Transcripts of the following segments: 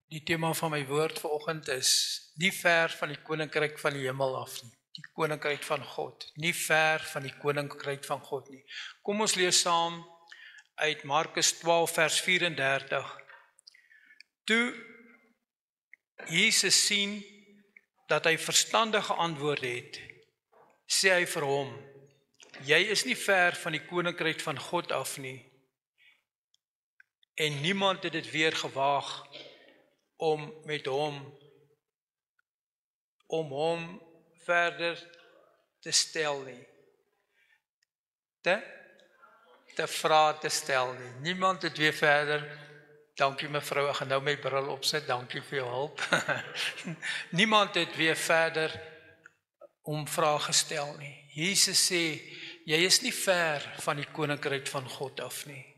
Die tema van my woord vanoggend is nie ver van die koninkryk van die hemel af nie. Die koninkryk van God, nie ver van die koninkryk van God nie. Kom ons lees saam uit Markus 12 vers 34. Toe Jesus sien dat hy verstandige antwoorde het, sê hy vir hom: jy is nie ver van die koninkryk van God af nie. En niemand het dit weer gewaag om hom verder te stel nie. Te vra te stel nie. Niemand het weer verder. Dankie mevrou, ek gaan nou my bril opsit. Dankie vir jou hulp. Niemand het weer verder om vrae gestel nie. Jesus sê, jy is nie ver van die koninkryk van God af nie.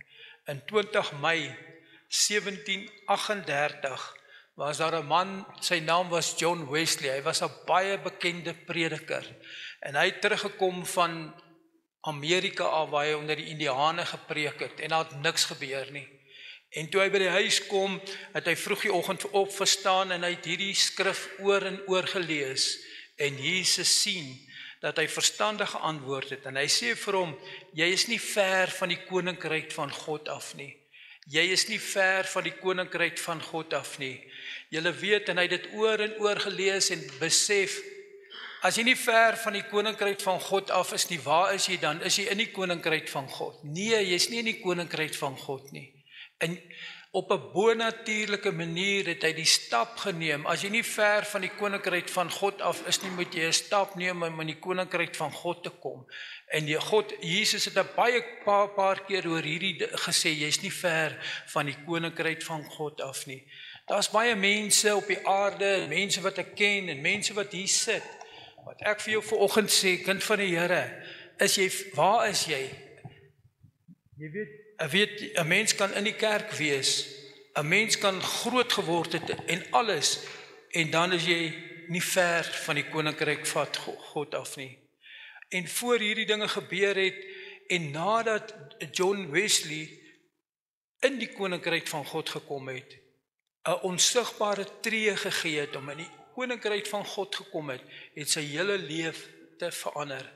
In 20 Mei 1738 was daar 'n man, sy naam was John Wesley. Hy was 'n baie bekende prediker en hy het teruggekom van Amerika af waar hy onder die Indiane gepreek het en daar het niks gebeur nie. En toe hy by die huis kom, het hy vroeg die oggend opgestaan en hy het hierdie skrif oor en oor gelees en Jesus sien dat hy verstandige antwoord het en hy sê vir hom, jy is nie ver van die koninkryk van God af nie. Jy is nie ver van die koninkryk van God af nie. Julle weet, en hy het dit oor en oor gelees en besef, as jy nie ver van die koninkryk van God af is nie, waar is jy dan? Is jy in die koninkryk van God? Nee, jy is nie in die koninkryk van God nie. En op 'n bonatuurlike manier het hy die stap geneem. As jy nie ver van die koninkryk van God af is nie, moet jy 'n stap neem om in die koninkryk van God te kom. En Jesus het 'n baie paar keer oor hierdie gesê, jy's nie ver van die koninkryk van God af nie. Daar's baie mense op die aarde, mense wat ek ken en mense wat hier sit. Wat ek vir jou vanoggend sê, kind van die Here, waar is jy? Jy weet, 'n mens kan in die kerk wees, 'n mens kan groot geword het en alles, en dan is jy nie ver van die koninkryk van God af nie. En voor hierdie dinge gebeur het, en nadat John Wesley in die koninkryk van God gekom het, 'n onsigbare tree gegee het, om in die koninkryk van God gekom het sy hele lewe te verander.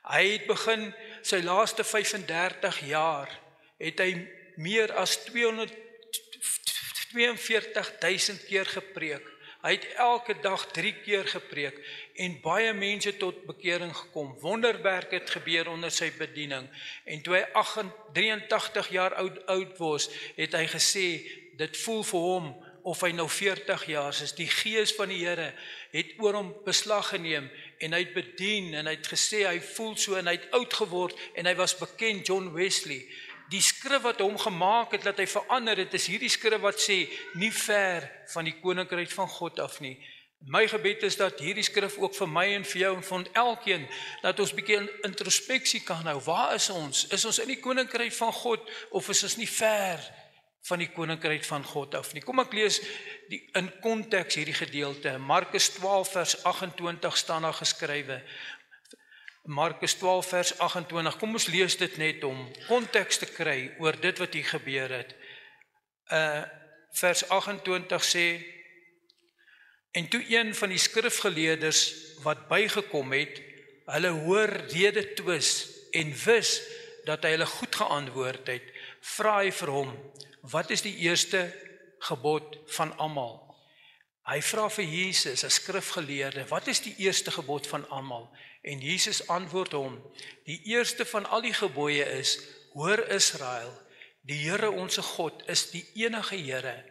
Hy het begin, sy laaste 35 jaar, het hy meer as 242.000 keer gepreek. Hy het elke dag 3 keer gepreek en baie mense tot bekering gekom. Wonderwerke het gebeur onder sy bediening. En toe hy 83 jaar oud was, het hy gesê, dit voel vir hom of hy nou 40 jaar is. Die Gees van die Here het oor hom beslag geneem en hy het bedien en hy het gesê, hy voel so en hy het oud geword en hy was bekend, John Wesley. Die skrif wat hom gemaak het, dat hy verander het, is hierdie skrif wat sê, nie ver van die koninkryk van God af nie. My gebed is dat hierdie skrif ook vir my en vir jou en vir elkeen, dat ons 'n bietjie introspeksie kan hou. Waar is ons? Is ons in die koninkryk van God, of is ons nie ver van die koninkryk van God af nie? Kom ek lees in konteks hierdie gedeelte. Markus 12 vers 28 staan daar geskrywe. Markus 12 vers 28, kom ons lees dit net om konteks te kry oor dit wat hier gebeur het. Vers 28 sê, en toe een van die skrifgeleerders wat bygekom het, hulle hoor rede twis en wis dat hy hulle goed geantwoord het, vra hy vir hom, wat is die eerste gebod van almal? Hy vra vir Jesus, 'n skrifgeleerde, wat is die eerste gebod van almal? En Jesus antwoord hom, die eerste van al die gebooie is, hoor Israel, die Here onse God is die enige Here,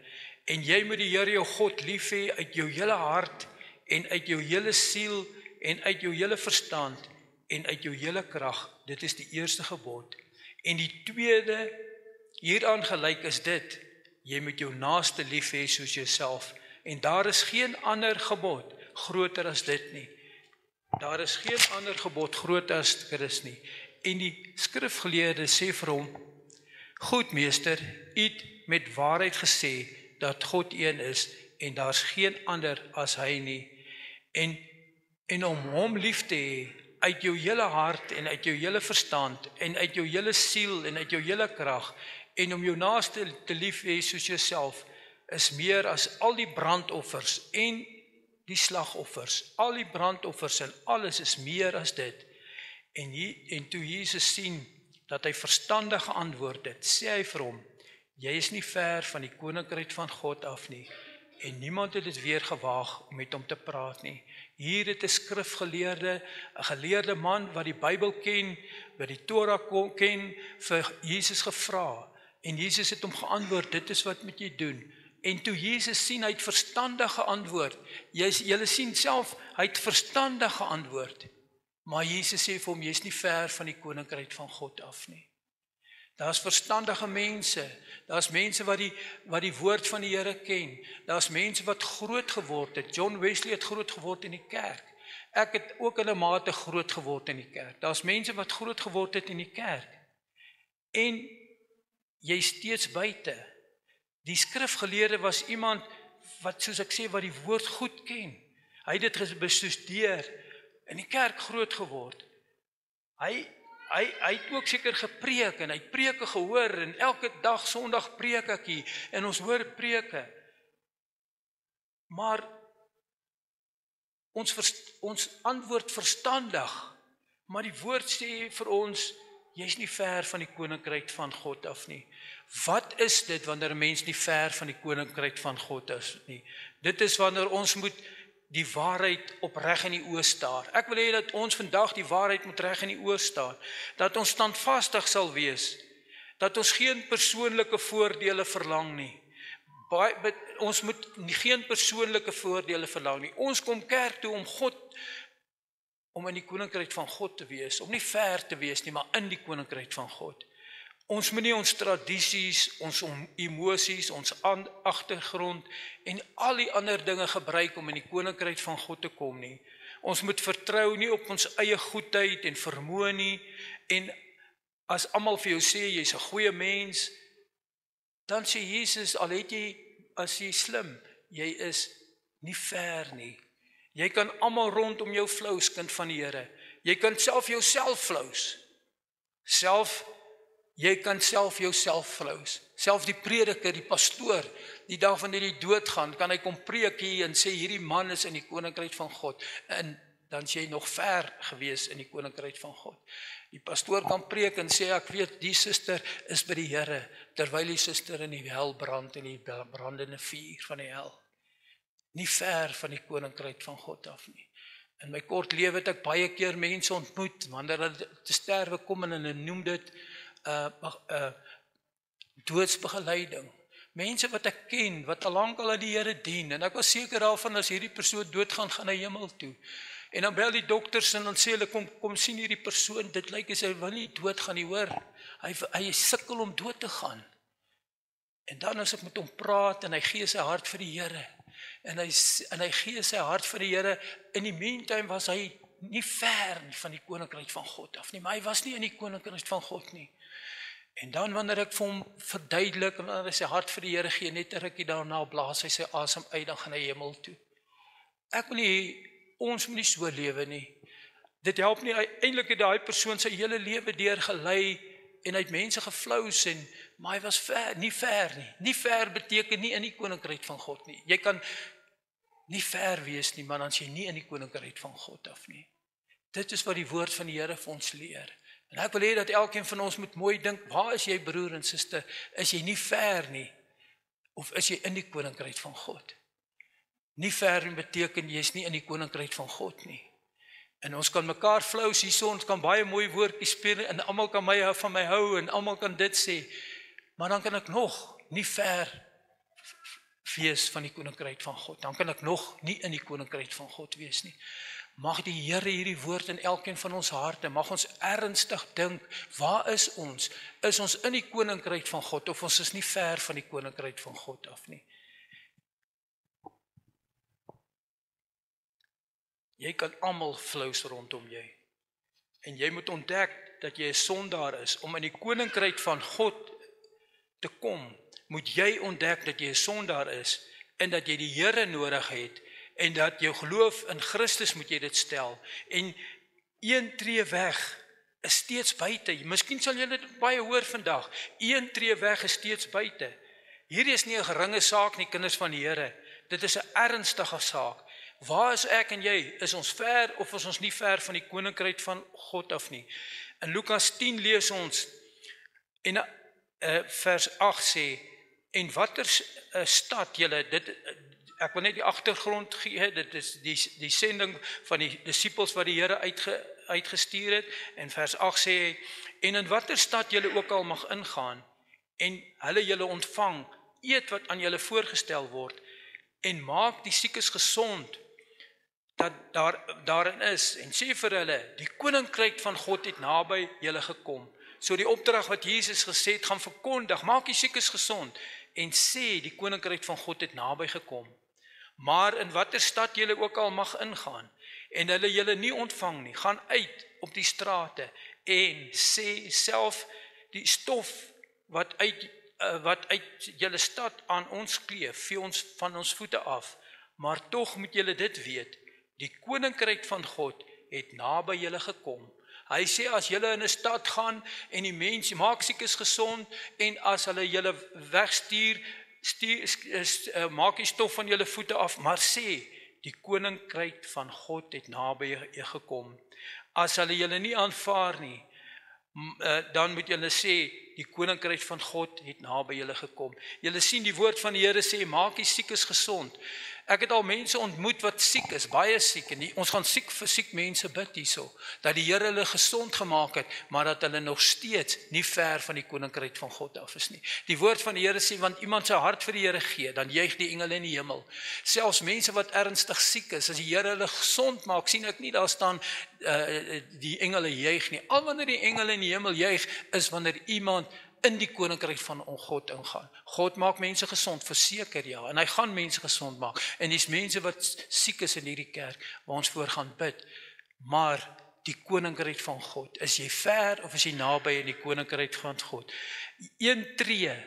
en jy moet die Here jou God lief hê uit jou hele hart, en uit jou hele siel, en uit jou hele verstand, en uit jou hele krag. Dit is die eerste gebod. En die tweede, hieraan gelyk is dit, jy moet jou naaste lief hê soos jouself, en daar is geen ander gebod groter as dit nie. Daar is geen ander gebod groter as Christus nie. En die skrifgeleerde sê vir hom, goed meester, u het met waarheid gesê dat God een is en daar's geen ander as hy nie. En om hom lief te hê uit jou hele hart en uit jou hele verstand en uit jou hele siel en uit jou hele krag en om jou naaste te lief hê soos jouself is meer as al die brandoffers en die slagoffers. Al die brandoffers en alles is meer as dit. En toe Jesus sien dat hy verstandig geantwoord het, sê hy vir hom, jy is nie ver van die koninkryk van God af nie. En niemand het dit weer gewaag om met hom te praat nie. Hier het 'n skrifgeleerde, 'n geleerde man wat die Bybel ken, wat die Torah ken, vir Jesus gevra. En Jesus het hom geantwoord, dit is wat moet jy doen. En toe Jesus sien, hy het verstandig geantwoord. Julle sien self, hy het verstandig geantwoord. Maar Jesus sê vir hom, jy is nie ver van die koninkryk van God af nie. Daar's verstandige mense, daar's mense wat die woord van die Here ken, daar's mense wat groot geword het. John Wesley het groot geword in die kerk. Ek het ook in 'n mate groot geword in die kerk. Daar's mense wat groot geword het in die kerk. En jy steeds buite. Die skrifgeleerde was iemand wat, soos ek sê, wat die woord goed ken. Hy het dit bestudeer, in die kerk groot geword. Hy het ook seker gepreek en hy het preke gehoor en elke dag Sondag preek ek hier en ons hoor preke. Maar ons antwoord verstandig, maar die woord sê vir ons, jy is nie ver van die koninkryk van God af nie. Wat is dit wanneer 'n mens nie ver van die koninkryk van God is nie? Dit is wanneer ons moet die waarheid opreg in die oë staar. Ek wil hê dat ons vandag die waarheid moet reg in die oë staar. Dat ons standvastig sal wees. Dat ons geen persoonlike voordele verlang nie. Ons moet geen persoonlike voordele verlang nie. Ons kom kerk toe om in die koninkryk van God te wees, om nie ver te wees nie, maar in die koninkryk van God. Ons moet nie ons tradisies, ons emosies, ons agtergrond en al die ander dinge gebruik om in die koninkryk van God te kom nie. Ons moet vertrou nie op ons eie goedheid en vermoë nie. En as almal vir jou sê jy's 'n goeie mens, dan sê Jesus, as jy slim, jy is nie ver nie. Jy kan almal rondom jou flous, kind van die Here. Jy kan self jouself flous. Jy kan self jouself flous. Self die prediker, die pastoor, die dag wanneer hy doodgaan, kan hy kom preek hier en sê hierdie man is in die koninkryk van God. En dan is jy nog ver gewees in die koninkryk van God. Die pastoor kan preek en sê ek weet die suster is by die Here, terwyl die suster in die hel brand in die brandende vuur van die hel. Nie ver van die koninkryk van God af nie. In my kort lewe het ek baie keer mense ontmoet, wanneer hulle te sterwe kom en hulle noem dit doodsbegeleiding. Mense wat ek ken, wat al lank al aan die Here dien, en ek was seker daarvan as hierdie persoon doodgaan, gaan hy hemel toe. En dan bel die dokters en dan sê hulle, kom sien hierdie persoon, dit lyk as hy wil nie doodgaan nie, hoor. Hy sukkel om dood te gaan. En dan as ek met hom praat en hy gee sy hart vir die Here, en hy gee sy hart vir die Here, in die meantime was hy nie ver van die koninkryk van God af nie, maar hy was nie in die koninkryk van God nie. En dan wanneer ek vir hom verduidelik, en wanneer hy sy hart vir die Here gee, net 'n rukkie daarna blaas hy sy asem uit, dan gaan hy hemel toe. Ek wil nie, ons moet nie so lewe nie. Dit help nie, eintlik het daai persoon sy hele lewe deurgelei, en hy het mense geflous, maar hy was nie ver nie. Nie ver beteken nie in die koninkryk van God nie. Jy kan nie ver wees nie, maar dan is jy nie in die koninkryk van God af nie. Dit is wat die woord van die Here vir ons leer. En ek wil hê dat elkeen van ons moet mooi dink, waar is jy broer en suster? Is jy nie ver nie? Of is jy in die koninkryk van God? Nie ver beteken jy is nie in die koninkryk van God nie. En ons kan mekaar flous hierso, ons kan baie mooi woordjies speel en almal kan van my hou en almal kan dit sê. Maar dan kan ek nog nie ver wees van die koninkryk van God. Dan kan ek nog nie in die koninkryk van God wees nie. Mag die Here hierdie woord in elkeen van ons harte, mag ons ernstig dink, waar is ons? Is ons in die koninkryk van God of ons is nie ver van die koninkryk van God af nie? Jy kan almal flous rondom jy. En jy moet ontdek dat jy 'n sondaar is. Om in die koninkryk van God te kom, moet jy ontdek dat jy 'n sondaar is en dat jy die Here nodig het en dat jou geloof in Christus moet jy dit stel. En een tree weg is steeds buite. Miskien sal jy dit baie hoor vandag. Een tree weg is steeds buite. Hierdie is nie 'n geringe saak nie, kinders van die Here. Dit is 'n ernstige saak. Waar is ek en jy? Is ons ver of is ons nie ver van die koninkryk van God af nie? In Lukas 10 lees ons en vers 8 sê, en watter stad julle, ek wil net die agtergrond gee, dit is die sending van die disippels wat die Here uitgestuur het, en vers 8 sê hy, en in watter stad julle ook al mag ingaan, en hulle julle ontvang, eet wat aan julle voorgestel word, en maak die siekes gesond, dat daarin is, en sê vir hulle, die koninkryk van God het naby julle gekom. So die opdrag wat Jesus gesê het, gaan verkondig, maak die siekes gesond, en sê, die koninkryk van God het naby gekom. Maar in watter stad julle ook al mag ingaan, en hulle julle nie ontvang nie, gaan uit op die strate, en sê self die stof wat uit julle stad aan ons kleef, vee ons van ons voete af, maar tog moet julle dit weet, die koninkryk van God het naby julle gekom. Hy sê, as julle in 'n stad gaan, en die mense maak siekes gesond, en as hulle julle wegstuur, maak die stof van julle voete af, maar sê, die koninkryk van God het naby julle gekom. As hulle julle nie aanvaar nie, dan moet julle sê, die koninkryk van God het naby julle gekom. Julle sien die woord van die Here sê, maak die siekes gesond. Ek het al mense ontmoet wat siek is, baie siek, en ons gaan vir siek mense bid hierso, dat die Here hulle gesond gemaak het, maar dat hulle nog steeds nie ver van die koninkryk van God af is nie. Die woord van die Here sê, want iemand sy hart vir die Here gee, dan juig die engele in die hemel. Selfs mense wat ernstig siek is, as die Here hulle gesond maak, sien ek nie daar staan die engele juig nie. Al wanneer die engele in die hemel juig, is wanneer iemand in die koninkryk van God ingaan. God maak mense gesond, verseker ja, en hy gaan mense gesond maak. En dis mense wat siek is in hierdie kerk, waar ons voor gaan bid. Maar die koninkryk van God, is jy ver of is jy naby in die koninkryk van God? Een tree,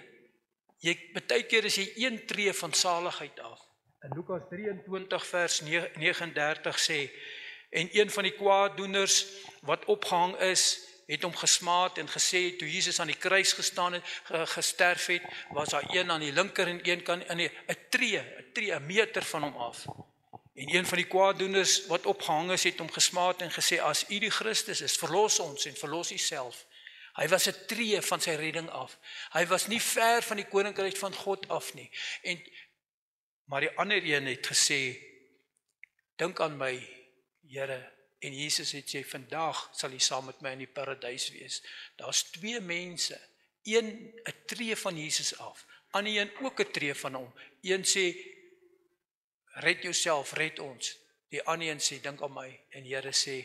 baie keer is jy een tree van saligheid af. In Lukas 23 vers 39 sê, en een van die kwaaddoeners wat opgehang is, het hom gesmaad en gesê, toe Jesus aan die kruis gestaan het, gesterf het, was daar een aan die linker en een kant, 'n tree, 'n meter van hom af. En een van die kwaaddoeners wat opgehang is, het hom gesmaad en gesê, as u die Christus is, verlos ons en verlos u self. Hy was 'n tree van sy redding af. Hy was nie ver van die koninkryk van God af nie. Maar die ander een het gesê, dink aan my, Here. En Jesus het sê, vandag sal jy saam met my in die paradys wees. Daar's twee mense, een 'n tree van Jesus af, ander een ook 'n tree van hom. Een sê, red jouself, red ons. Die ander een sê, dink aan my. En Here sê,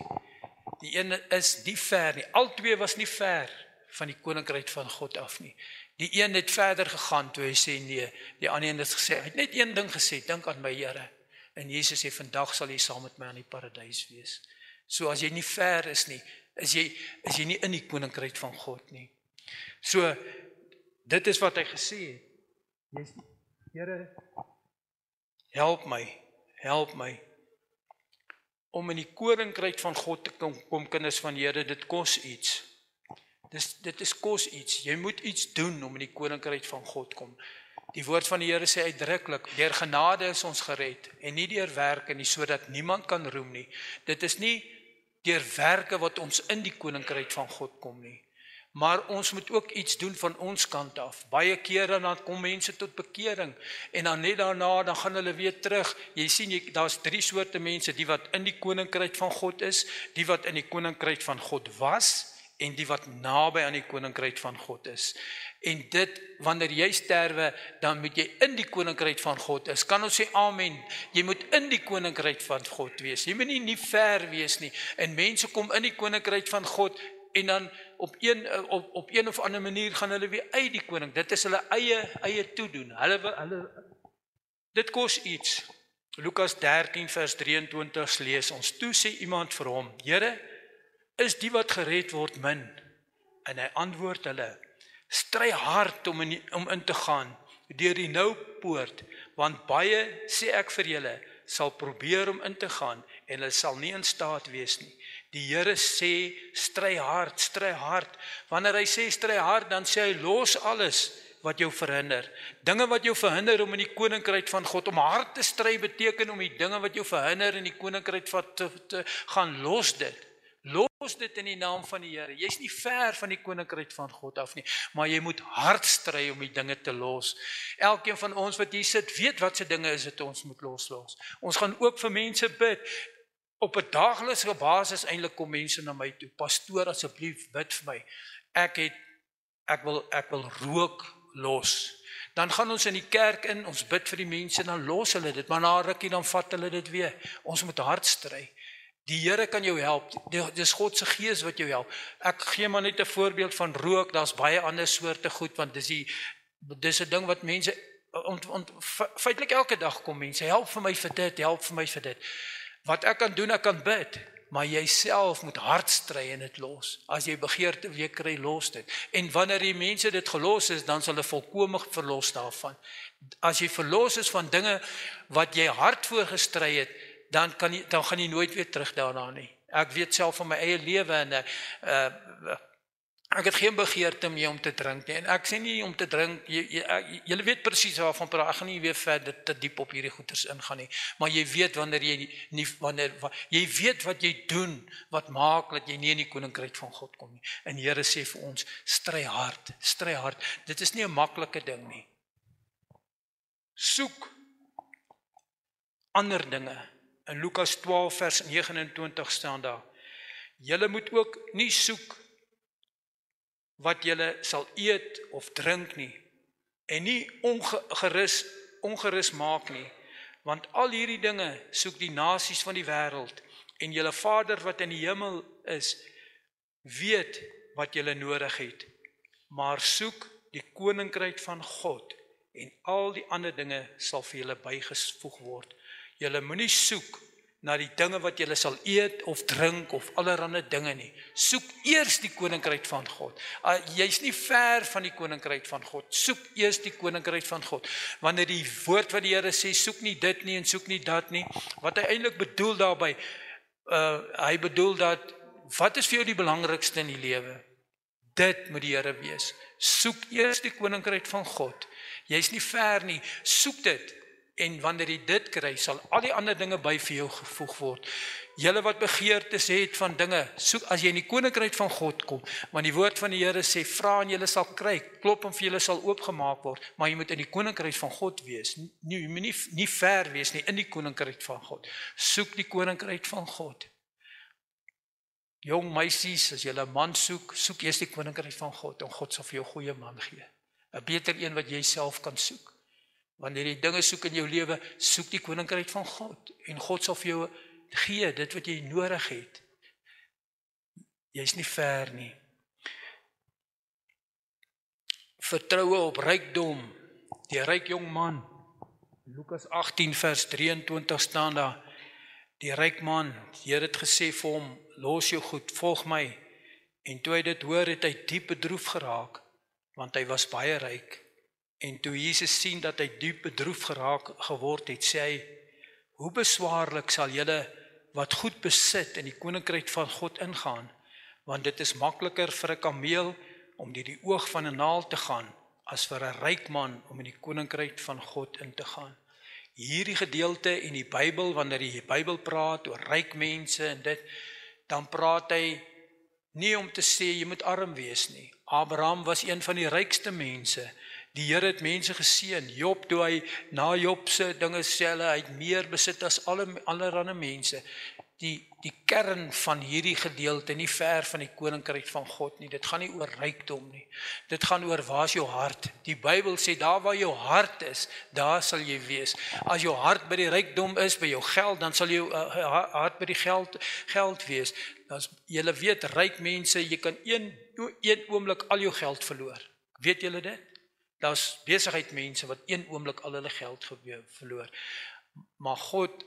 die een is nie ver nie. Al twee was nie ver van die koninkryk van God af nie. Die een het verder gegaan toe hy sê nee. Die ander een het gesê, hy het net een ding gesê, dink aan my, Here. En Jesus sê, vandag sal jy saam met my aan die paradys wees. So as jy nie ver is nie, is jy nie in die koninkryk van God nie. So, dit is wat hy gesê het. Here, help my, om in die koninkryk van God te kom, kinders van die Here, dit kos iets. Dit kos iets, jy moet iets doen om in die koninkryk van God kom. Die woord van die Here sê uitdruklik, deur genade is ons gered, en nie deur werke nie, sodat niemand kan roem nie. Dit is nie deur werke wat ons in die koninkryk van God kom nie. Maar ons moet ook iets doen van ons kant af. Baie kere dan kom mense tot bekering, en dan net daarna, dan gaan hulle weer terug. Jy sien, daar's 3 soorte mense, die wat in die koninkryk van God is, die wat in die koninkryk van God was, en die wat naby aan die koninkryk van God is. En dit, wanneer jy sterwe, dan moet jy in die koninkryk van God is. Kan ons sê amen? Jy moet in die koninkryk van God wees. Jy moet nie ver wees nie. En mense kom in die koninkryk van God, en dan op een of ander manier gaan hulle weer uit die koning. Dit is hulle eie toedoen. Dit kos iets. Lukas 13 vers 23 lees ons. Toe sê iemand vir hom, Here, is die wat gered word min? En hy antwoord hulle, stry hard om in te gaan deur die nou poort, want baie, sê ek vir julle, sal probeer om in te gaan, en hulle sal nie in staat wees nie. Die Here sê, stry hard. Wanneer hy sê, stry hard, dan sê hy, los alles wat jou verhinder. Dinge wat jou verhinder om in die koninkryk van God, om hard te stry beteken om die dinge wat jou verhinder in die koninkryk van te gaan los dit. Los dit in die naam van die Here. Jy's nie ver van die koninkryk van God af nie, maar jy moet hard stry om die dinge te los. Elkeen van ons wat hier sit, weet wat se dinge is dit ons moet los. Ons gaan ook vir mense bid. Op 'n daaglikse basis eintlik kom mense na my toe. Pastoor, asseblief bid vir my. Ek wil rook los. Dan gaan ons in die kerk in, ons bid vir die mense, dan los hulle dit, maar na 'n rukkie dan vat hulle dit weer. Ons moet hard stry. Die Here kan jou help. Dis God se gees wat jou help. Ek gee maar net 'n voorbeeld van rook. Daar's baie ander soorte goed, want dis 'n ding wat mense feitelik elke dag kom mense, help vir my vir dit, help vir my vir dit. Wat ek kan doen, ek kan bid, maar jy self moet hard stry en dit los. As jy begeerte weer kry, los dit. En wanneer die mense dit gelos is, dan sal hulle volkome verlos daarvan. As jy verlos is van dinge wat jy hard voor gestry het, dan gaan jy nooit weer terug daarna nie. Ek weet self van my eie lewe en ek het geen begeerte meer om te drink nie. En ek sê nie om te drink, julle weet presies waarvan praat. Ek gaan nie weer verder te diep op hierdie goeters ingaan nie. Maar jy weet wanneer jy weet wat jy doen, wat maak dat jy nie in die koninkryk van God kom nie. En die Here sê vir ons, stry hard, stry hard. Dit is nie 'n maklike ding nie. Soek ander dinge. In Lukas 12 vers 29 staan daar, julle moet ook nie soek wat julle sal eet of drink nie, en nie ongerus maak nie, want al hierdie dinge soek die nasies van die wêreld, en julle Vader wat in die hemel is, weet wat julle nodig het, maar soek die koninkryk van God, en al die ander dinge sal vir julle bygevoeg word. Julle moenie soek na die dinge wat julle sal eet of drink of allerlei dinge nie. Soek eers die koninkryk van God. Jy's nie ver van die koninkryk van God. Soek eers die koninkryk van God. Wanneer die woord wat die Here sê, soek nie dit nie en soek nie dat nie, wat hy eintlik bedoel daarby, hy bedoel dat, wat is vir jou die belangrikste in die lewe? Dit moet die Here wees. Soek eers die koninkryk van God. Jy's nie ver nie, soek dit. En wanneer jy dit kry, sal al die ander dinge by vir jou gevoeg word. Julle wat begeertes het van dinge, soek as jy in die koninkryk van God kom, want die woord van die Here sê, vra en julle sal kry, klop en vir julle sal oopgemaak word, maar jy moet in die koninkryk van God wees, jy moet nie ver wees nie, in die koninkryk van God. Soek die koninkryk van God. Jong meisies, as julle 'n man soek, soek eers die koninkryk van God, en God sal vir jou 'n goeie man gee. 'n Beter een wat jy self kan soek. Wanneer jy dinge soek in jou lewe, soek die koninkryk van God, en God sal vir jou gee, dit wat jy nodig het. Jy's nie ver nie. Vertroue op rykdom, die ryk jong man, Lukas 18 vers 23 staan daar, die ryk man, die Here het gesê vir hom, los jou goed, volg my, en toe hy dit hoor, het hy diep bedroef geraak, want hy was baie ryk. En toe Jesus sien dat hy diep bedroef geword het, sê hy, hoe beswaarlik sal julle wat goed besit in die koninkryk van God ingaan, want dit is makliker vir 'n kameel om deur die oog van 'n naald te gaan, as vir 'n ryk man om in die koninkryk van God in te gaan. Hierdie gedeelte in die Bybel, wanneer die Bybel praat oor ryk mense en dit, dan praat hy nie om te sê jy moet arm wees nie. Abraham was een van die rykste mense. Die Here het mense geseën. Job, toe hy na Job se dinge sê, hy het meer besit as allerlei mense. Die kern van hierdie gedeelte, nie ver van die koninkryk van God nie. Dit gaan nie oor rykdom nie. Dit gaan oor waar is jou hart. Die Bybel sê, daar waar jou hart is, daar sal jy wees. As jou hart by die rykdom is, by jou geld, dan sal jou hart by die geld wees. Julle weet, ryk mense, jy kan een oomblik al jou geld verloor. Weet julle dit? Daar's besigheidmense wat een oomblik al hulle geld verloor. Maar God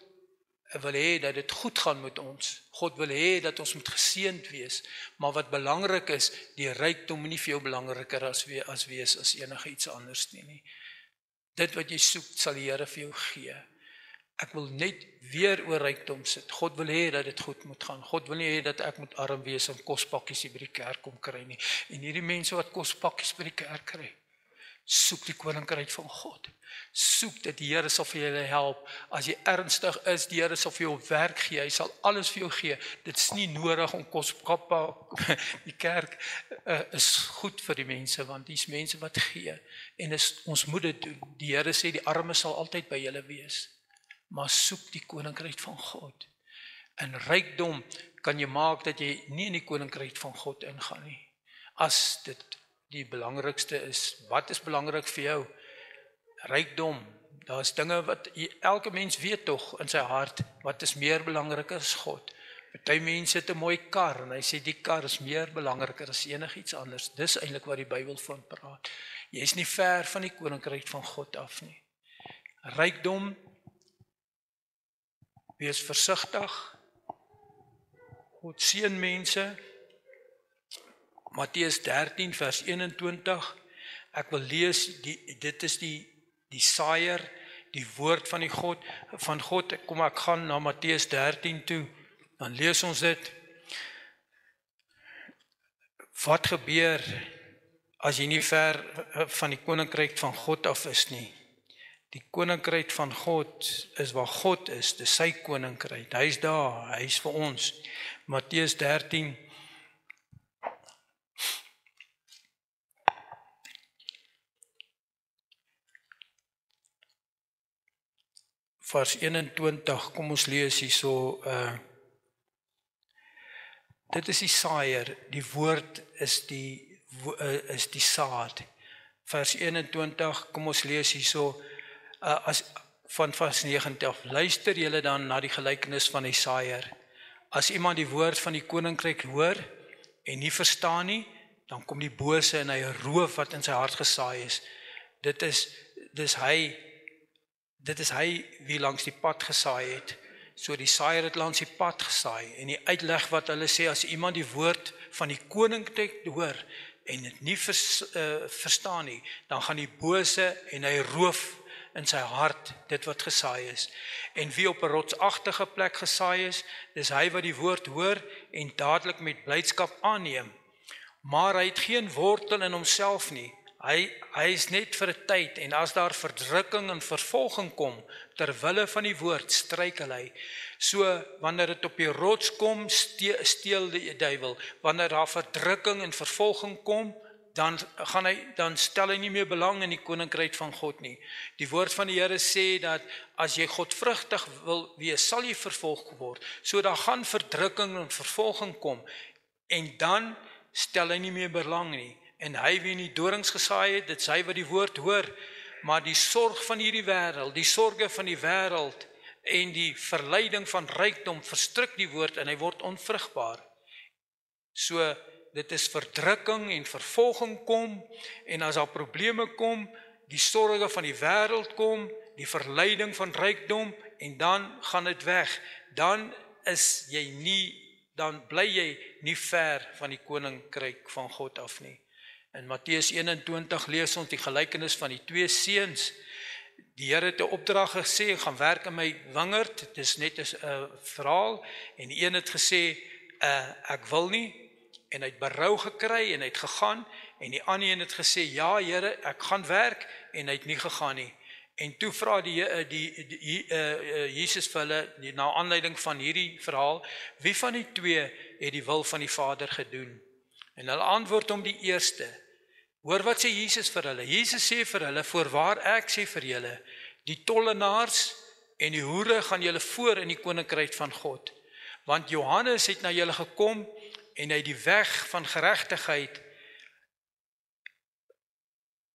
wil hê dat dit goed gaan met ons. God wil hê dat ons moet geseënd wees. Maar wat belangrik is, die rykdom nie vir jou belangriker as wees as enige iets anders nie. Dit wat jy soek, sal die Here vir jou gee. Ek wil net weer oor rykdom sit. God wil hê dat dit goed moet gaan. God wil nie hê dat ek moet arm wees en kospakkies hier by die kerk kom kry nie. En hierdie mense wat kospakkies by die kerk kry, Soek die koninkryk van God. Soek dat die Here sal vir julle help. As jy ernstig is, die Here sal vir jou werk gee. Hy sal alles vir jou gee. Dit is nie nodig om koskappa. Die kerk is goed vir die mense, want die is mense wat gee. En ons moet dit doen. Die Here sê die armes sal altyd by julle wees. Maar soek die koninkryk van God. En rykdom kan jy maak dat jy nie in die koninkryk van God ingaan nie. As dit die belangrikste is, wat is belangrik vir jou? Rykdom, daar is dinge wat elke mens weet tog in sy hart, wat is meer belangrik as God. Party mense het 'n mooi kar, en hy sê die kar is meer belangriker as enigiets anders. Dis eintlik wat die Bybel van praat. Jy is nie ver van die koninkryk van God af nie. Rykdom, wees versigtig, God seën mense. Matteus 13 vers 21, ek wil lees, dit is die saaier, die woord van God, kom ek gaan na Matteus 13 toe, dan lees ons dit. Wat gebeur as jy nie ver van die koninkryk van God af is nie? Die koninkryk van God is waar God is, dis sy koninkryk, hy is daar, hy is vir ons. Matteus 13, vers 21, kom ons lees hierso, dit is die saaier, die woord is die saad. Vers 21, kom ons lees hierso, van vers 19, luister julle dan na die gelykenis van die saaier. As iemand die woord van die koninkryk hoor, en nie verstaan nie, dan kom die bose en hy roof wat in sy hart gesaai is. Dit is hy wie langs die pad gesaai het. So die saaier het langs die pad gesaai. En die uitleg wat hulle sê, as iemand die woord van die koninkryk hoor, en dit nie verstaan nie, dan gaan die bose en hy roof in sy hart dit wat gesaai is. En wie op 'n rotsagtige plek gesaai is, dis hy wat die woord hoor en dadelik met blydskap aanneem. Maar hy het geen wortel in homself nie. Hy is net vir 'n tyd, en as daar verdrukking en vervolging kom, ter wille van die woord, struikel hy. So, wanneer dit op die rots kom, steel die duiwel. Wanneer daar verdrukking en vervolging kom, dan stel hy nie meer belang in die koninkryk van God nie. Die woord van die Here sê dat as jy godvrugtig wil wees, sal jy vervolg word. So daar gaan verdrukking en vervolging kom, en dan stel hy nie meer belang nie. En hy wie in die dorings gesaai het, dit is hy wat die woord hoor, maar die sorg van hierdie wêreld, die sorge van die wêreld en die verleiding van rykdom verstrik die woord en hy word onvrugbaar. So dit is verdrukking en vervolging kom, en as daar probleme kom, die sorge van die wêreld kom, die verleiding van rykdom, en dan gaan dit weg. Dan bly jy nie ver van die koninkryk van God af nie. In Matteus 21 lees ons die gelykenis van die 2 seuns. Die Here het 'n opdrag gesê, gaan werk in my wingerd, dit is net 'n verhaal, en die een het gesê, ek wil nie, en hy het berou gekry, en hy het gegaan, en die ander een het gesê, ja Here, ek gaan werk, en hy het nie gegaan nie. En toe vra Jesus vir hulle, na aanleiding van hierdie verhaal, wie van die twee het die wil van die Vader gedoen? En hulle antwoord hom die eerste. Hoor wat sê Jesus vir hulle? Jesus sê vir hulle, voorwaar ek sê vir julle, die tollenaars en die hoere gaan julle voor in die koninkryk van God. Want Johannes het na julle gekom, en hy die weg van geregtigheid,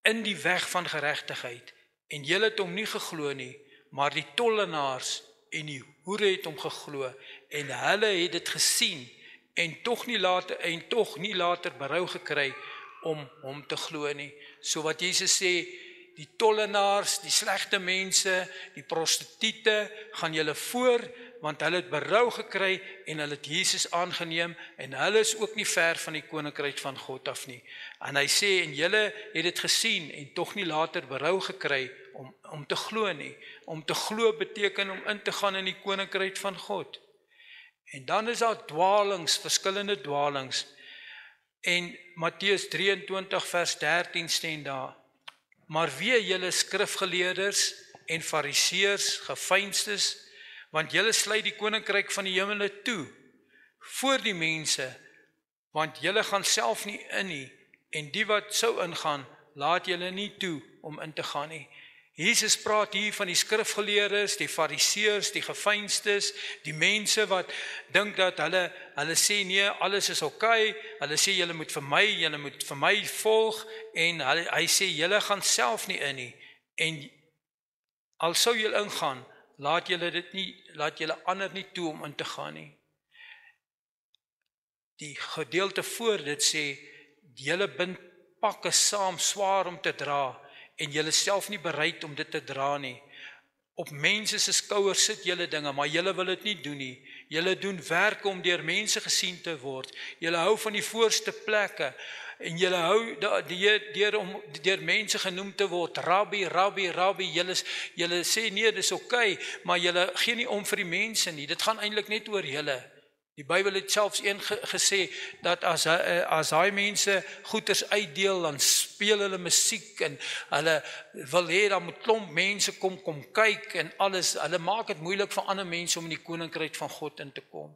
in die weg van geregtigheid, en julle het hom nie geglo nie, maar die tollenaars en die hoere het hom geglo, en hulle het dit gesien, en tog nie later berou gekry om hom te glo nie. So wat Jesus sê, die tollenaars, die slegte mense, die prostituie gaan julle voor, want hulle het berou gekry en hulle het Jesus aangeneem, en hulle is ook nie ver van die koninkryk van God af nie. En hy sê, en julle het dit gesien en tog nie later berou gekry om te glo nie. Om te glo beteken om in te gaan in die koninkryk van God. En dan is daar dwalings, verskillende dwalings. En Matteus 23 vers 13 staan daar, maar wee julle skrifgeleerders en fariseërs, geveinstes, want julle sluit die koninkryk van die hemele toe voor die mense, want julle gaan self nie in nie, en die wat sou ingaan, laat julle nie toe om in te gaan nie. Jesus praat hier van die skrifgeleerdes, die fariseërs, die geveinstes, die mense wat dink dat hulle sê nee, alles is oké, hulle sê julle moet vir my volg, en hy sê julle gaan self nie in nie, en al sou julle ingaan, laat julle ander nie toe om in te gaan nie. Die gedeelte voor dit sê, julle bind pakke saam swaar om te dra, en julle self nie bereid om dit te dra nie. Op mense se skouers sit julle dinge, maar julle wil dit nie doen nie. Julle doen werke om deur mense gesien te word. Julle hou van die voorste plekke, en julle hou om deur mense genoem te word, rabbi, julle sê nee, dis oké, maar julle gee nie om vir die mense nie. Dit gaan eintlik net oor julle. Die Bybel het selfs gesê, dat as hy mense goeders uitdeel, dan speel hulle musiek, en hulle wil hê, dan moet klomp mense kom kyk, en alles, hulle maak dit moeilik vir ander mense om in die koninkryk van God in te kom.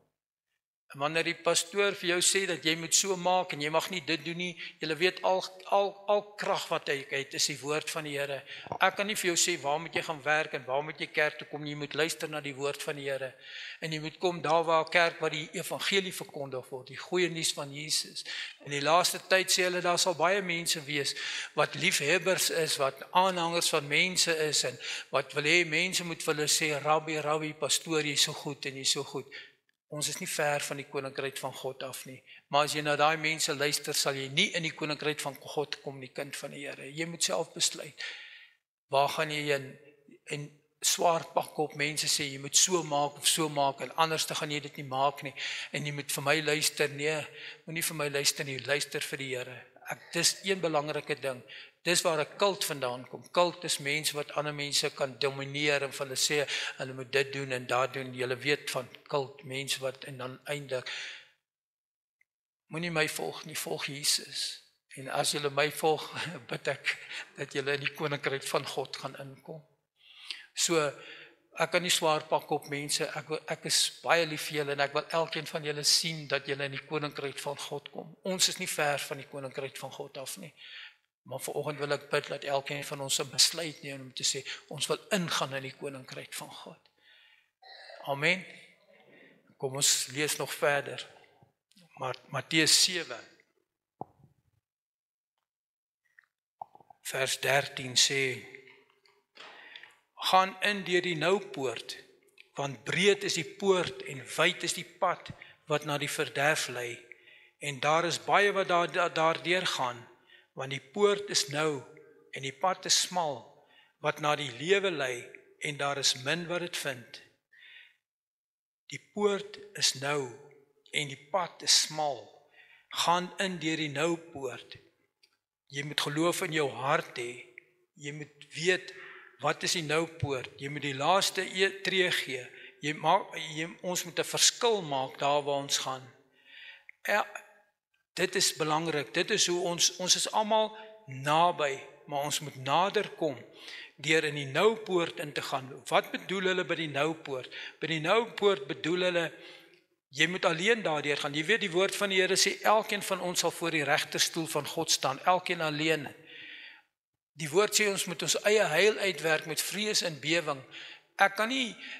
En wanneer die pastoor vir jou sê, dat jy moet so maak, en jy mag nie dit doen nie, julle weet al krag wat hy het, is die woord van die Here. Ek kan nie vir jou sê, waar moet jy gaan werk, en waar moet jy kerk toe kom, jy moet luister na die woord van die Here, en jy moet kom daar waar kerk, waar die evangelie verkondig word, die goeie nuus van Jesus. In die laaste tyd sê hulle, daar sal baie mense wees, wat liefhebbers is, wat aanhangers van mense is, en wat wil hê, mense moet vir hulle sê, rabbi, pastoor, jy is so goed, en jy is so goed. Ons is nie ver van die koninkryk van God af nie. Maar as jy na daai mense luister, sal jy nie in die koninkryk van God kom, die kind van die Here. Jy moet self besluit. Waar gaan jy heen? En swaar pak op mense sê, jy moet so maak of so maak, en anders te gaan jy dit nie maak nie. En jy moet vir my luister. Nee, moet nie vir my luister nie, luister vir die Here. Dis een belangrike ding. Dis waar 'n kult vandaan kom. Kult is mense wat ander mense kan domineer, en vir hulle sê, hulle moet dit doen en dat doen. Julle weet van kult, mense wat, en dan eindig, moenie my volg nie, volg Jesus. En as julle my volg, bid ek, dat julle in die koninkryk van God gaan inkom. So, ek kan nie swaar pak op mense, ek is baie lief vir julle, en ek wil elkeen van julle sien, dat julle in die koninkryk van God kom. Ons is nie ver van die koninkryk van God af nie. Maar vanoggend wil ek bid, dat elkeen van ons 'n besluit neem om te sê, ons wil ingaan in die koninkryk van God. Amen. Kom ons lees nog verder. Matteus 7, vers 13 sê, gaan in deur die nou poort, want breed is die poort en wyd is die pad wat na die verderf lei, en daar is baie wat daardeur gaan, want die poort is nou en die pad is smal wat na die lewe lei, en daar is min wat dit vind. Die poort is nou en die pad is smal. Gaan in deur die nou poort. Jy moet geloof in jou hart hê. Jy moet weet, wat is die nou poort? Jy moet die laaste tree gee. Ons moet 'n verskil maak daar waar ons gaan. Dit is belangrik. Dit is hoe ons is almal naby, maar ons moet nader kom deur in die nou poort in te gaan. Wat bedoel hulle by die nou poort? By die nou poort bedoel hulle, jy moet alleen daardeur gaan. Jy weet, die woord van die Here sê, elkeen van ons sal voor die regterstoel van God staan, elkeen alleen. Die woord sê, ons moet ons eie heil uitwerk met vrees en bewing.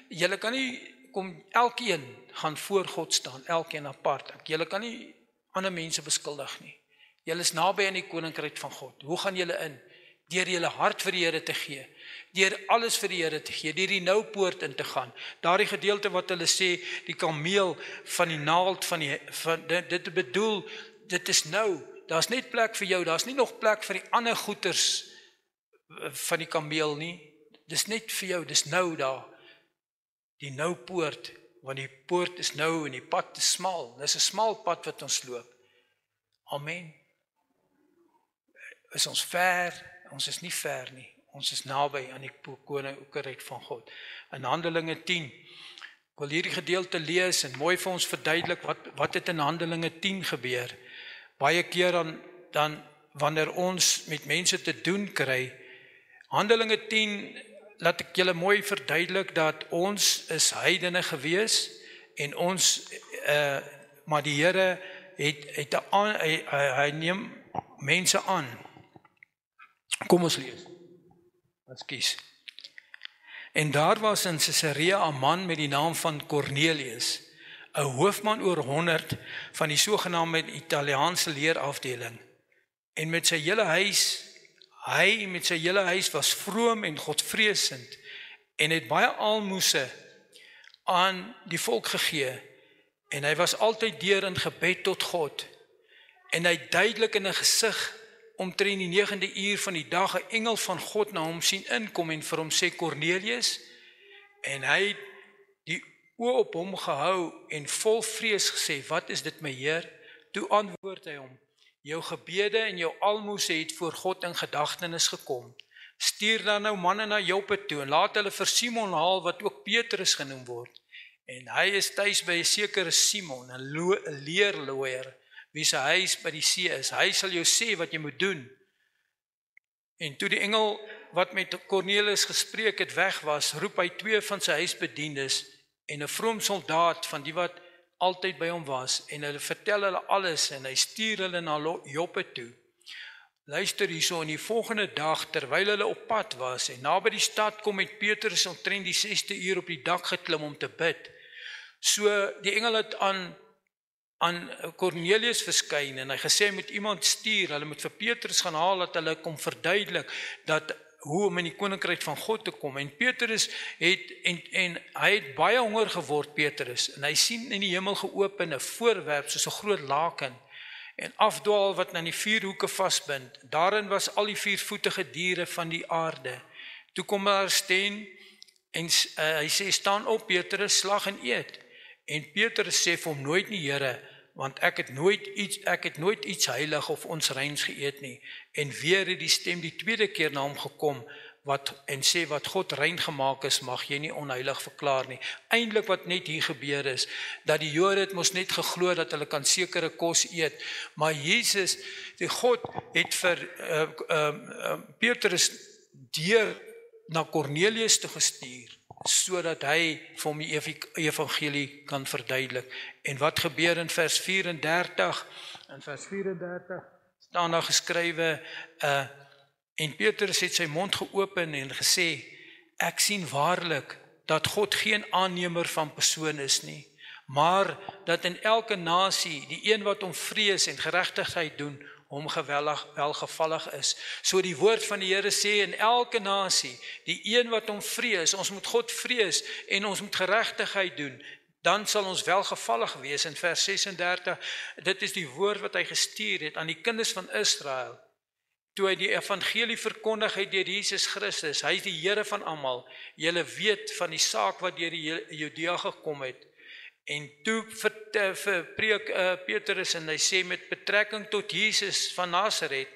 Julle kan nie kom, elkeen gaan voor God staan, elkeen apart. Julle kan nie ander mense beskuldig nie. Julle is naby aan die koninkryk van God. Hoe gaan julle in? Deur julle hart vir die Here te gee, deur alles vir die Here te gee, deur die nou poort in te gaan. Daardie gedeelte wat hulle sê, die kameel van die naald dit bedoel, dit is nou. Daar's net plek vir jou, daar's nie nog plek vir die ander goeters van die kameel nie. Dis net vir jou, dis nou daar. Die nou poort, want die poort is nou en die pad is smal. Dis 'n smal pad wat ons loop. Amen. Is ons ver? Ons is nie ver nie. Ons is naby aan die koninkryk van God. In Handelinge 10, ek wil hierdie gedeelte lees en mooi vir ons verduidelik wat het in Handelinge 10 gebeur. Baie keer dan wanneer ons met mense te doen kry, Handelinge 10, laat ek julle mooi verduidelik dat ons is heidene gewees en ons, maar die Here hy neem mense aan. Kom ons lees. Ekskuus. En daar was in Caesarea 'n man met die naam van Cornelius, 'n hoofman oor 100 van die sogenaamde Italiaanse leerafdeling. En met sy hele huis was vroom en godvreesend en het baie almoses aan die volk gegee. En hy was altyd deur in gebed tot God. En hy het duidelik in 'n gesig omtrent die 9de uur van die dag 'n engel van God na hom sien inkom en vir hom sê Cornelius. En hy het die oë op hom gehou en vol vrees gesê, wat is dit my Heer? Toe antwoord hy hom, jou gebede en jou almoses het voor God in gedagtenis gekom. Stuur dan nou manne na Joppe toe en laat hulle vir Simon haal wat ook Petrus genoem word. En hy is tuis by 'n sekere Simon, 'n leerlooier, wie se huis by die see is. Hy sal jou sê wat jy moet doen. En toe die engel wat met Cornelius gespreek het weg was, roep hy 2 van sy huisbediendes en 'n vroom soldaat van die wat altyd by hom was, en hulle vertel hulle alles en hy stuur hulle na Joppe toe. Luister hierso, in die volgende dag terwyl hulle op pad was en naby die stad kom, het Petrus omtrent die 6de uur op die dak geklim om te bid. So die engel het aan Cornelius verskyn en hy gesê hy moet iemand stuur, hulle moet vir Petrus gaan haal dat hulle kom verduidelik dat hoe om in die koninkryk van God te kom. En Petrus het en hy het baie honger geword, Petrus, en hy sien in die hemel geopen 'n voorwerp soos 'n groot laken en afdwaal wat aan die 4 hoeke vasbind. Daarin was al die 4-voetige diere van die aarde. Toe kom daar 'n stem en hy sê, staan op Petrus, slag en eet. En Petrus sê vir hom, nooit nie Here, want ek het nooit iets heilig of onreins geëet nie. En weer het die stem die tweede keer na hom gekom en sê, wat God rein gemaak is, mag jy nie onheilig verklaar nie. Eintlik wat net hier gebeur is, dat die Jode het mos net geglo dat hulle kan sekere kos eet, maar Jesus, die God het vir Petrus deur na Cornelius te gestuur, sodat hy vir hom die evangelie kan verduidelik. En wat gebeur in vers 34? In vers 34 staan daar geskrywe, en Petrus het sy mond geopen en gesê, ek sien waarlik dat God geen aannemer van persoon is nie, maar dat in elke nasie die een wat hom vrees en geregtigheid doen, hom welgevallig is. So die woord van die Here sê in elke nasie, die een wat hom vrees, ons moet God vrees en ons moet geregtigheid doen, dan sal ons welgevallig wees. In vers 36, dit is die woord wat hy gestuur het aan die kinders van Israel, toe hy die evangelie verkondig het deur Jesus Christus. Hy is die Here van almal. Julle weet van die saak wat deur die Judea gekom het. En toe preek Petrus en hy sê met betrekking tot Jesus van Nasaret,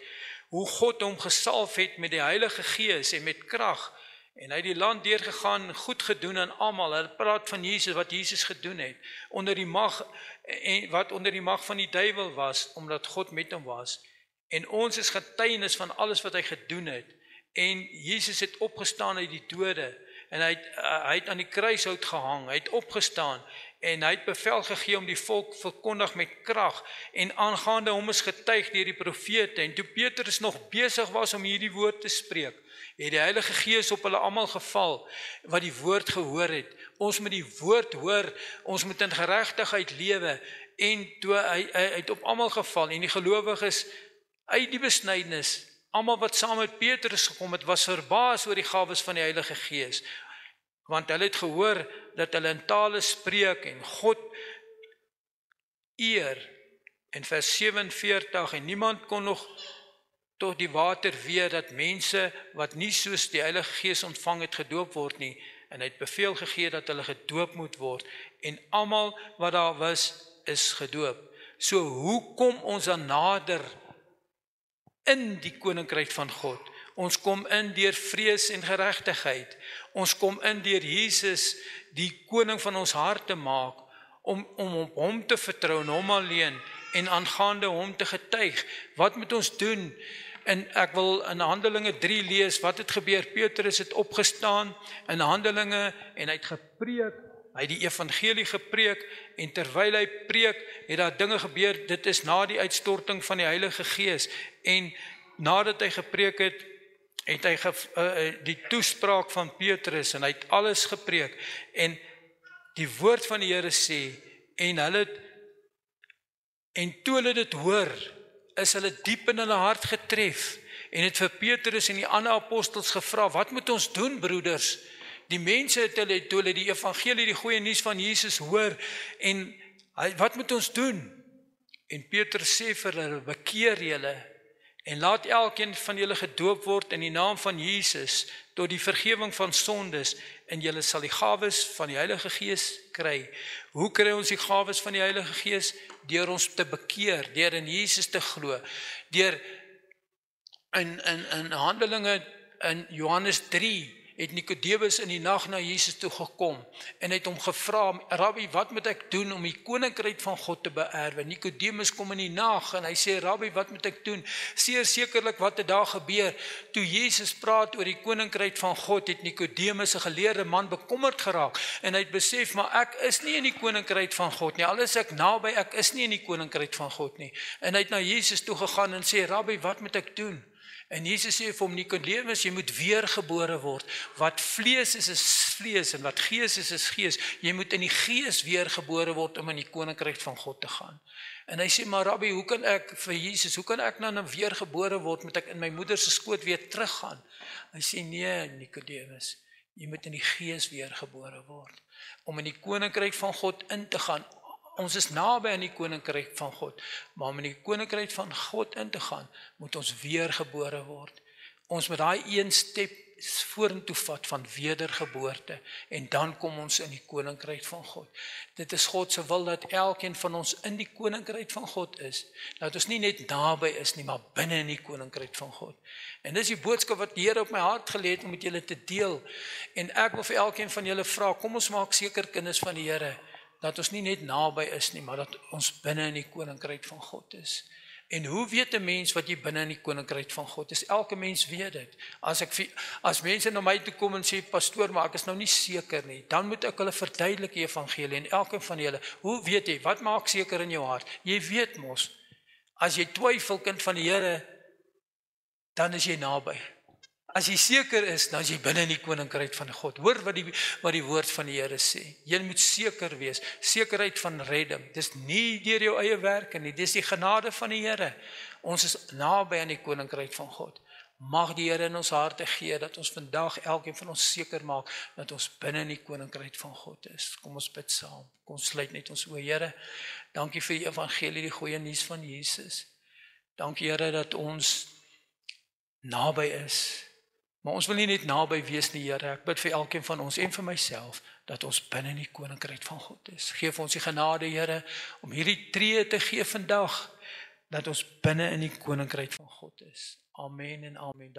hoe God hom gesalf het met die Heilige Gees en met krag, en hy het die land deurgegaan, goed gedoen aan almal. Hy praat van Jesus, wat Jesus gedoen het, wat onder die mag van die duiwel was, omdat God met hom was. En ons is getuienis van alles wat hy gedoen het. En Jesus het opgestaan uit die dode, en hy het aan die kruishout gehang, hy het opgestaan, en hy het bevel gegee om die volk verkondig met krag, en aangaande hom is getuig deur die profete. En toe Petrus nog besig was om hierdie woord te spreek, het die Heilige Gees op hulle almal geval, wat die woord gehoor het. Ons moet die woord hoor, ons moet in geregtigheid lewe, en toe hy het op almal geval, en die gelowiges uit die besnydenis, almal wat saam met Petrus gekom het, was verbaas oor die gawes van die Heilige Gees, want hulle het gehoor dat hulle in tale spreek en God eer. In vers 47, en niemand kon nog tot die water weer, dat mense wat nie soos die Heilige Gees ontvang het gedoop word nie, en hy het beveel gegee dat hulle gedoop moet word, en almal wat daar was, is gedoop. So hoe kom ons dan nader in die koninkryk van God? Ons kom in deur vrees en geregtigheid. Ons kom in deur Jesus, die koning van ons hart te maak, om op hom te vertrou en hom alleen, en aangaande hom te getuig. Wat moet ons doen? en ek wil in Handelinge 3 lees wat het gebeur. Petrus het opgestaan in Handelinge en hy het gepreek. Hy het die evangelie gepreek en terwyl hy preek, het daar dinge gebeur. Dit is na die uitstorting van die Heilige Gees en nadat hy gepreek het hy die toespraak van Petrus en hy het alles gepreek en die woord van die Here sê en toe hulle dit hoor, is hulle diep in hulle hart getref en het vir Petrus en die ander apostels gevra, wat moet ons doen, broeders? Die mense het toe hulle die evangelie, die goeie nuus van Jesus hoor en wat moet ons doen? En Petrus sê vir hulle, bekeer julle en laat elkeen van julle gedoop word in die naam van Jesus tot die vergifnis van sondes en julle sal die gawes van die Heilige Gees kry. Hoe kry ons die gawes van die Heilige Gees? Deur ons te bekeer, deur in Jesus te glo, deur in Handelinge in Johannes 3 het Nikodemus in die nag na Jesus toe gekom en het hom gevra, Rabbi, wat moet ek doen om die koninkryk van God te beerwe? Nikodemus kom in die nag en hy sê, Rabbi, wat moet ek doen? Sekerlik wat het daar gebeur? Toe Jesus praat oor die koninkryk van God, het Nikodemus, 'n geleerde man, bekommerd geraak en hy het besef, maar ek is nie in die koninkryk van God nie. Al is ek naby, ek is nie in die koninkryk van God nie. En hy het na Jesus toe gegaan en sê, Rabbi, wat moet ek doen? En Jesus sê vir hom, Nikodemus, jy moet weergebore word. Wat vlees is vlees en wat gees is gees. Jy moet in die gees weergebore word om in die koninkryk van God te gaan. En hy sê, maar Rabbi, hoe kan ek nou weergebore word? Moet ek in my moeder se skoot weer teruggaan? Hy sê, nee, Nikodemus, jy moet in die gees weergebore word om in die koninkryk van God in te gaan. Ons is naby aan die koninkryk van God, maar om in die koninkryk van God in te gaan, moet ons weergebore word. Ons moet daai een stap vorentoe vat van wedergeboorte en dan kom ons in die koninkryk van God. Dit is God se wil dat elkeen van ons in die koninkryk van God is. Dat ons nie net naby is nie, maar binne in die koninkryk van God. En dis die boodskap wat die Here op my hart gelê het om met julle te deel. En ek wil vir elkeen van julle vra, kom ons maak seker kinders van die Here, dat ons nie net naby is nie, maar dat ons binne in die koninkryk van God is. En hoe weet 'n mens wat jy binne in die koninkryk van God is? Elke mens weet dit. As mense na my toe kom en sê, pastoor, maar ek is nou nie seker nie, dan moet ek hulle verduidelik die evangelie en elkeen van julle, hoe weet jy, wat maak seker in jou hart? Jy weet mos, as jy twyfel, kind van die Here, dan is jy naby. As jy seker is, dan is jy binne in die koninkryk van God. Hoor wat die woord van die Here sê. Jy moet seker wees, sekerheid van redding. Dis nie deur jou eie werke nie, dis die genade van die Here. Ons is naby aan die koninkryk van God. Mag die Here in ons harte gee dat ons vandag elkeen van ons seker maak dat ons binne in die koninkryk van God is. Kom ons bid saam. Kom ons sluit net ons oë. Here, dankie vir die evangelie, die goeie nuus van Jesus. Dankie Here dat ons naby is. Maar ons wil nie net naby wees nie, Here. Ek bid vir elkeen van ons en vir myself dat ons binne in die koninkryk van God is. Geef ons die genade, Here, om hierdie tree te gee vandag dat ons binne in die koninkryk van God is. Amen en amen.